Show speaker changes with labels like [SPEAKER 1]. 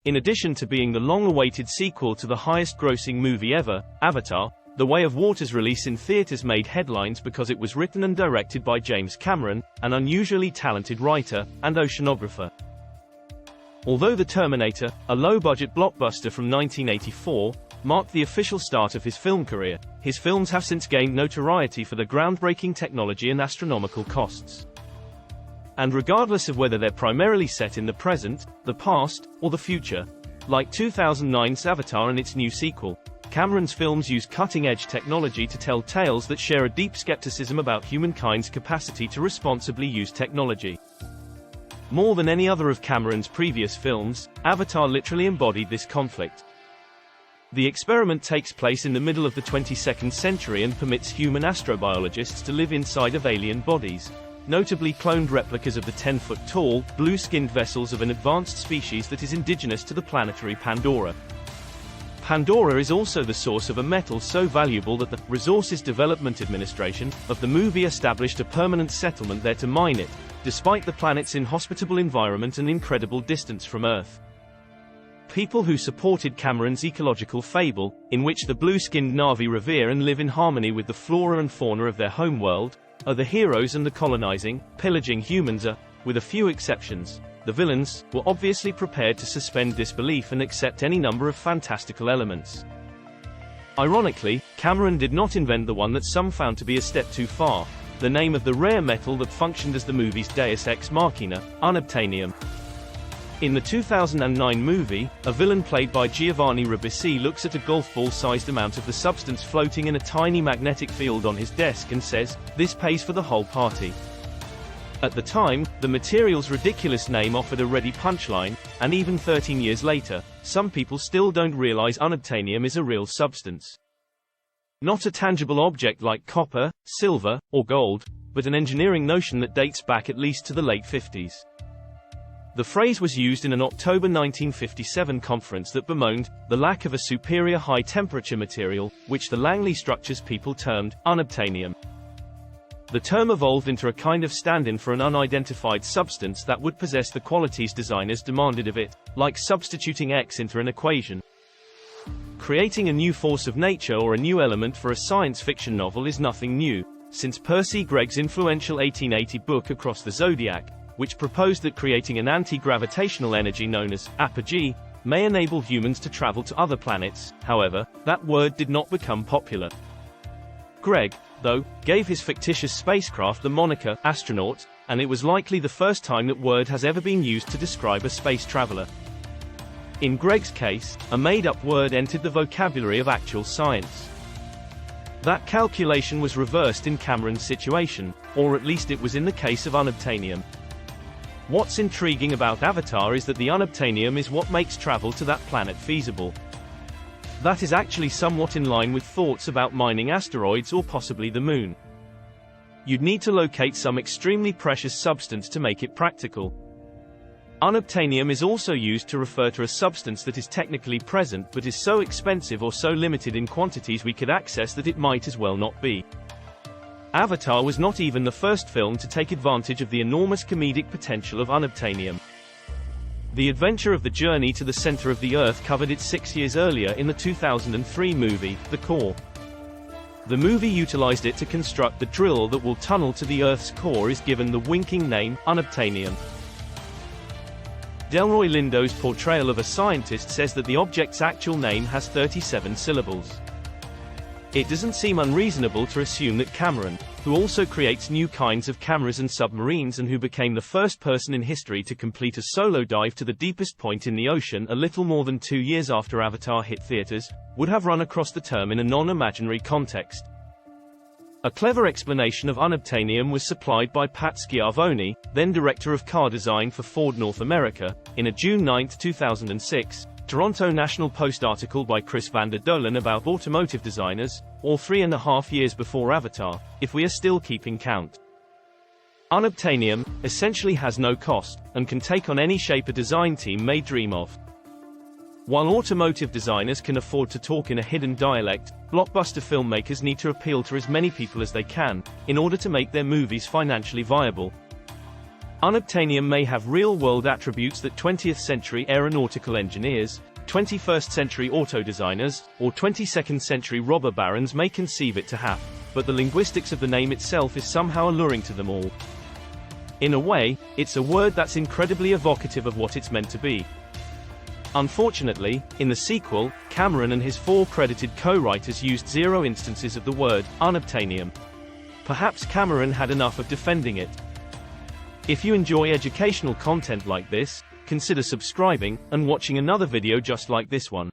[SPEAKER 1] In addition to being the long-awaited sequel to the highest-grossing movie ever, Avatar: The Way of Water's release in theaters made headlines because it was written and directed by James Cameron, an unusually talented writer and oceanographer. Although The Terminator, a low-budget blockbuster from 1984, marked the official start of his film career, his films have since gained notoriety for their groundbreaking technology and astronomical costs. And regardless of whether they're primarily set in the present, the past, or the future, like 2009's Avatar and its new sequel, Cameron's films use cutting-edge technology to tell tales that share a deep skepticism about humankind's capacity to responsibly use technology. More than any other of Cameron's previous films, Avatar literally embodied this conflict. The experiment takes place in the middle of the 22nd century and permits human astrobiologists to live inside of alien bodies, notably cloned replicas of the 10-foot-tall, blue-skinned vessels of an advanced species that is indigenous to the planetary Pandora. Pandora is also the source of a metal so valuable that the Resources Development Administration of the movie established a permanent settlement there to mine it, despite the planet's inhospitable environment and incredible distance from Earth. People who supported Cameron's ecological fable, in which the blue-skinned Na'vi revere and live in harmony with the flora and fauna of their homeworld, are the heroes, and the colonizing, pillaging humans are, with a few exceptions, the villains, were obviously prepared to suspend disbelief and accept any number of fantastical elements. Ironically, Cameron did not invent the one that some found to be a step too far, the name of the rare metal that functioned as the movie's deus ex machina, unobtanium. In the 2009 movie, a villain played by Giovanni Ribisi looks at a golf ball-sized amount of the substance floating in a tiny magnetic field on his desk and says, "This pays for the whole party." At the time, the material's ridiculous name offered a ready punchline, and even 13 years later, some people still don't realize unobtanium is a real substance. Not a tangible object like copper, silver, or gold, but an engineering notion that dates back at least to the late 50s. The phrase was used in an October 1957 conference that bemoaned the lack of a superior high-temperature material, which the Langley structures people termed unobtanium. The term evolved into a kind of stand-in for an unidentified substance that would possess the qualities designers demanded of it, like substituting X into an equation. Creating a new force of nature or a new element for a science fiction novel is nothing new, since Percy Gregg's influential 1880 book Across the Zodiac, which proposed that creating an anti-gravitational energy known as apogee may enable humans to travel to other planets. However, that word did not become popular. Gregg, though, gave his fictitious spacecraft the moniker astronaut, and it was likely the first time that word has ever been used to describe a space traveler. In Gregg's case, a made-up word entered the vocabulary of actual science. That calculation was reversed in Cameron's situation, or at least it was in the case of unobtanium. What's intriguing about Avatar is that the unobtanium is what makes travel to that planet feasible. That is actually somewhat in line with thoughts about mining asteroids or possibly the moon. You'd need to locate some extremely precious substance to make it practical. Unobtanium is also used to refer to a substance that is technically present but is so expensive or so limited in quantities we could access that it might as well not be. Avatar was not even the first film to take advantage of the enormous comedic potential of unobtanium. The adventure of the journey to the center of the Earth covered it 6 years earlier in the 2003 movie, The Core. The movie utilized it to construct the drill that will tunnel to the Earth's core is given the winking name, unobtanium. Delroy Lindo's portrayal of a scientist says that the object's actual name has 37 syllables. It doesn't seem unreasonable to assume that Cameron, who also creates new kinds of cameras and submarines and who became the first person in history to complete a solo dive to the deepest point in the ocean a little more than 2 years after Avatar hit theaters, would have run across the term in a non-imaginary context. A clever explanation of unobtanium was supplied by Pat Schiavone, then director of car design for Ford North America, in a June 9, 2006, Toronto National Post article by Chris van der Dolen about automotive designers, all 3.5 years before Avatar, if we are still keeping count. Unobtanium essentially has no cost, and can take on any shape a design team may dream of. While automotive designers can afford to talk in a hidden dialect, blockbuster filmmakers need to appeal to as many people as they can, in order to make their movies financially viable. Unobtanium may have real-world attributes that 20th-century aeronautical engineers, 21st-century auto designers, or 22nd-century robber barons may conceive it to have, but the linguistics of the name itself is somehow alluring to them all. In a way, it's a word that's incredibly evocative of what it's meant to be. Unfortunately, in the sequel, Cameron and his 4 credited co-writers used 0 instances of the word unobtanium. Perhaps Cameron had enough of defending it. If you enjoy educational content like this, consider subscribing and watching another video just like this one.